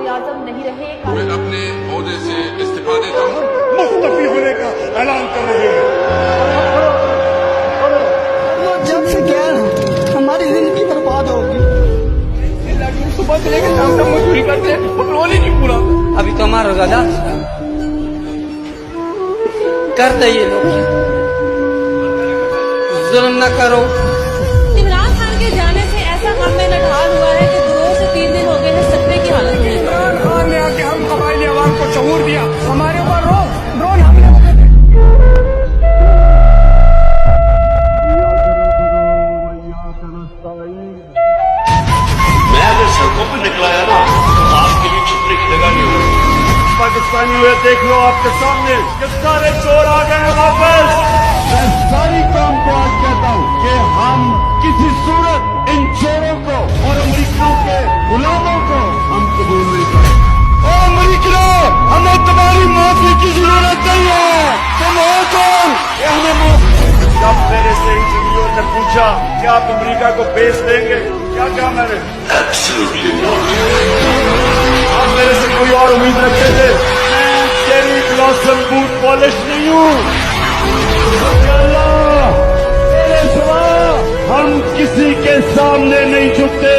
वज़ीर-ए-आज़म नहीं रहे। मैं अपने ओहदे से इस्तीफा देता हूँ। मुस्तफी होने का ऐलान कर रहे हैं। जब से क्या हमारी जिंदगी बर्बाद होगी। सुबह से लेकर शाम तक मजदूरी करते हैं, पेट्रोल ही नहीं पूरा। अभी तो हमारा गदा करते ये लोग, जुल्म न करो। इमरान खान के जाने से ऐसा गम में नढाल हुआ है कि 2 से 3 दिन हो गए हैं सपने की हालत में। इमरान खान ने आके हम कबायली आवाम को शऊर दिया, हमारे ऊपर ड्रोन हमले हो गए थे। मैं अगर सड़कों पर निकला है ना तो आपके लिए छुपने की जगह नहीं होगी। पाकिस्तानी हुए देख लो आपके सामने ये सारे चोर आ गए हैं वापस। मैं सारी कौम को आज कहता हूँ कि हम किसी सूरत इन चोरों को और अमरीकियों के गुलामों को हम कबूल नहीं करेंगे। ओ अमरीकियों, हमें तुम्हारी माफी की जरूरत नहीं है। तुम हो कौन? ये हमें जब मेरे से इंजीनियर ने पूछा कि आप अमेरिका को बेच देंगे, क्या कहा मैंने? Absolutely not. आप मेरे से कोई और उम्मीद रखते थे? मैं तेरी ब्लॉसम बूट पॉलिश नहीं हूँ। अल्लाह, तेरे सिवा हम किसी के सामने नहीं झुकते।